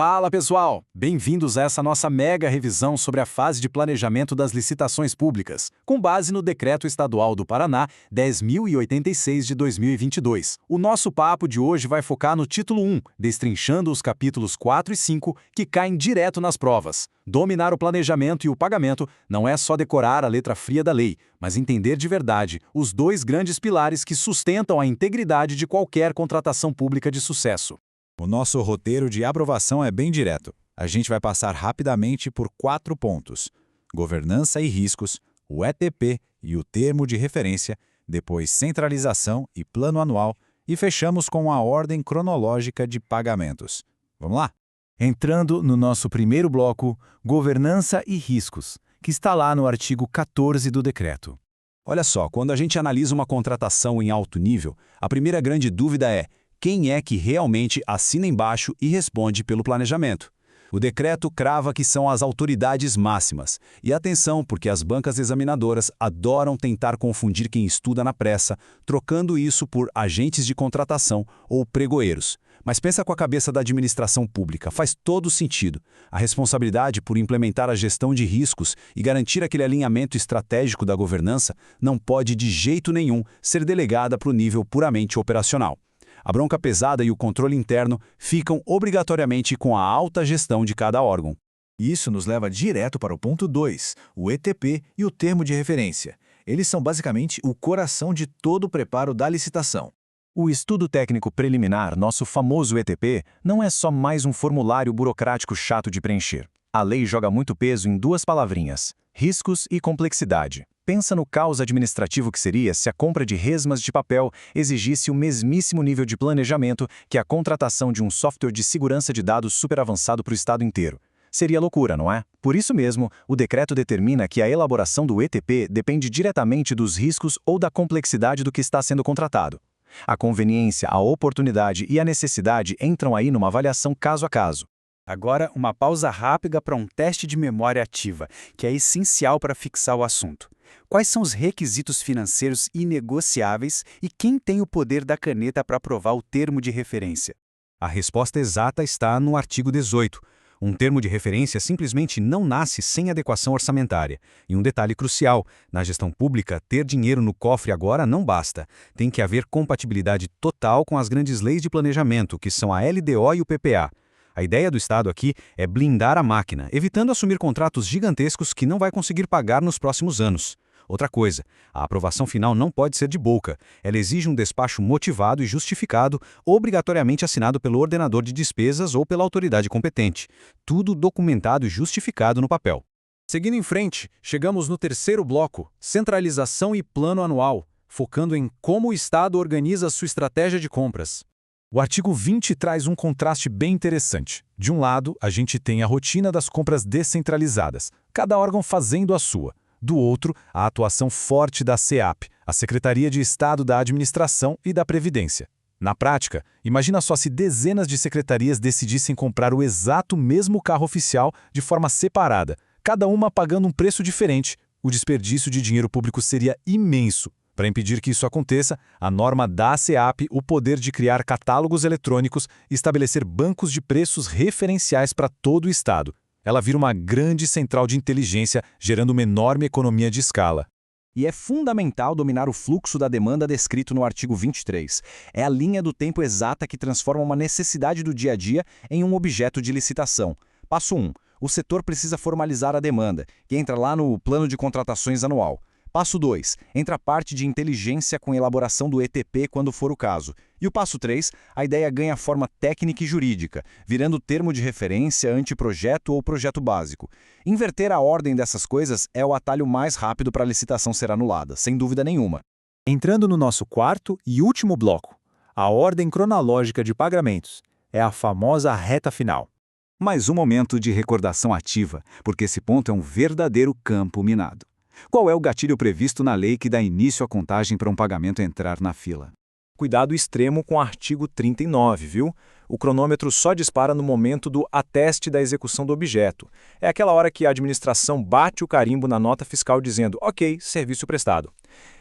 Fala pessoal, bem-vindos a essa nossa mega revisão sobre a fase de planejamento das licitações públicas, com base no Decreto Estadual do Paraná 10.086 de 2022. O nosso papo de hoje vai focar no título 1, destrinchando os capítulos 4 e 5, que caem direto nas provas. Dominar o planejamento e o pagamento não é só decorar a letra fria da lei, mas entender de verdade os dois grandes pilares que sustentam a integridade de qualquer contratação pública de sucesso. O nosso roteiro de aprovação é bem direto. A gente vai passar rapidamente por 4 pontos: governança e riscos, o ETP e o termo de referência, depois centralização e plano anual, e fechamos com a ordem cronológica de pagamentos. Vamos lá? Entrando no nosso primeiro bloco, governança e riscos, que está lá no artigo 14 do decreto. Olha só, quando a gente analisa uma contratação em alto nível, a primeira grande dúvida é: quem é que realmente assina embaixo e responde pelo planejamento? O decreto crava que são as autoridades máximas. E atenção, porque as bancas examinadoras adoram tentar confundir quem estuda na pressa, trocando isso por agentes de contratação ou pregoeiros. Mas pensa com a cabeça da administração pública, faz todo sentido. A responsabilidade por implementar a gestão de riscos e garantir aquele alinhamento estratégico da governança não pode de jeito nenhum ser delegada para o nível puramente operacional. A bronca pesada e o controle interno ficam obrigatoriamente com a alta gestão de cada órgão. Isso nos leva direto para o ponto 2, o ETP e o termo de referência. Eles são basicamente o coração de todo o preparo da licitação. O estudo técnico preliminar, nosso famoso ETP, não é só mais um formulário burocrático chato de preencher. A lei joga muito peso em 2 palavrinhas: riscos e complexidade. Pensa no caos administrativo que seria se a compra de resmas de papel exigisse o mesmíssimo nível de planejamento que a contratação de um software de segurança de dados super avançado para o estado inteiro. Seria loucura, não é? Por isso mesmo, o decreto determina que a elaboração do ETP depende diretamente dos riscos ou da complexidade do que está sendo contratado. A conveniência, a oportunidade e a necessidade entram aí numa avaliação caso a caso. Agora, uma pausa rápida para um teste de memória ativa, que é essencial para fixar o assunto. Quais são os requisitos financeiros inegociáveis e quem tem o poder da caneta para aprovar o termo de referência? A resposta exata está no artigo 18. Um termo de referência simplesmente não nasce sem adequação orçamentária. E um detalhe crucial: na gestão pública, ter dinheiro no cofre agora não basta. Tem que haver compatibilidade total com as grandes leis de planejamento, que são a LDO e o PPA. A ideia do Estado aqui é blindar a máquina, evitando assumir contratos gigantescos que não vai conseguir pagar nos próximos anos. Outra coisa, a aprovação final não pode ser de boca. Ela exige um despacho motivado e justificado, obrigatoriamente assinado pelo ordenador de despesas ou pela autoridade competente. Tudo documentado e justificado no papel. Seguindo em frente, chegamos no terceiro bloco, centralização e plano anual, focando em como o Estado organiza sua estratégia de compras. O artigo 20 traz um contraste bem interessante. De um lado, a gente tem a rotina das compras descentralizadas, cada órgão fazendo a sua. Do outro, a atuação forte da SEAP, a Secretaria de Estado da Administração e da Previdência. Na prática, imagina só se dezenas de secretarias decidissem comprar o exato mesmo carro oficial de forma separada, cada uma pagando um preço diferente. O desperdício de dinheiro público seria imenso. Para impedir que isso aconteça, a norma dá à SEAP o poder de criar catálogos eletrônicos e estabelecer bancos de preços referenciais para todo o Estado. Ela vira uma grande central de inteligência, gerando uma enorme economia de escala. E é fundamental dominar o fluxo da demanda descrito no artigo 23. É a linha do tempo exata que transforma uma necessidade do dia a dia em um objeto de licitação. Passo 1. O setor precisa formalizar a demanda, que entra lá no plano de contratações anual. Passo 2. Entra a parte de inteligência com elaboração do ETP quando for o caso. E o passo 3, a ideia ganha forma técnica e jurídica, virando termo de referência, anteprojeto ou projeto básico. Inverter a ordem dessas coisas é o atalho mais rápido para a licitação ser anulada, sem dúvida nenhuma. Entrando no nosso quarto e último bloco, a ordem cronológica de pagamentos. É a famosa reta final. Mais um momento de recordação ativa, porque esse ponto é um verdadeiro campo minado. Qual é o gatilho previsto na lei que dá início à contagem para um pagamento entrar na fila? Cuidado extremo com o artigo 39, viu? O cronômetro só dispara no momento do ateste da execução do objeto. É aquela hora que a administração bate o carimbo na nota fiscal dizendo: ok, serviço prestado.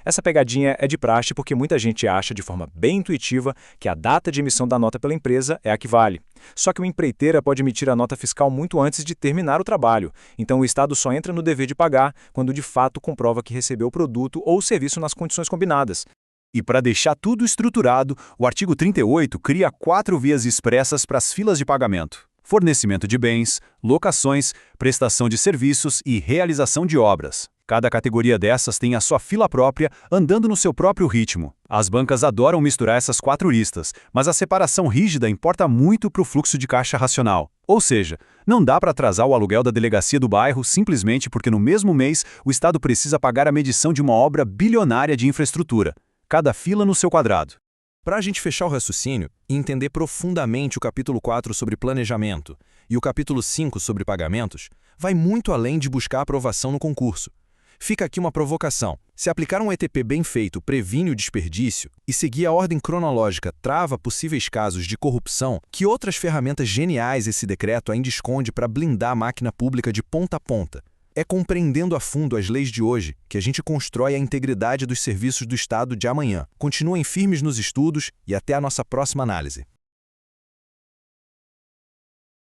Essa pegadinha é de praxe porque muita gente acha de forma bem intuitiva que a data de emissão da nota pela empresa é a que vale. Só que o empreiteira pode emitir a nota fiscal muito antes de terminar o trabalho, então o Estado só entra no dever de pagar quando de fato comprova que recebeu o produto ou o serviço nas condições combinadas. E para deixar tudo estruturado, o artigo 38 cria 4 vias expressas para as filas de pagamento: fornecimento de bens, locações, prestação de serviços e realização de obras. Cada categoria dessas tem a sua fila própria, andando no seu próprio ritmo. As bancas adoram misturar essas 4 listas, mas a separação rígida importa muito para o fluxo de caixa racional. Ou seja, não dá para atrasar o aluguel da delegacia do bairro simplesmente porque no mesmo mês o Estado precisa pagar a medição de uma obra bilionária de infraestrutura. Cada fila no seu quadrado. Para a gente fechar o raciocínio e entender profundamente o capítulo 4 sobre planejamento e o capítulo 5 sobre pagamentos, vai muito além de buscar aprovação no concurso. Fica aqui uma provocação. Se aplicar um ETP bem feito previne o desperdício e seguir a ordem cronológica trava possíveis casos de corrupção, que outras ferramentas geniais esse decreto ainda esconde para blindar a máquina pública de ponta a ponta? É compreendendo a fundo as leis de hoje que a gente constrói a integridade dos serviços do Estado de amanhã. Continuem firmes nos estudos e até a nossa próxima análise.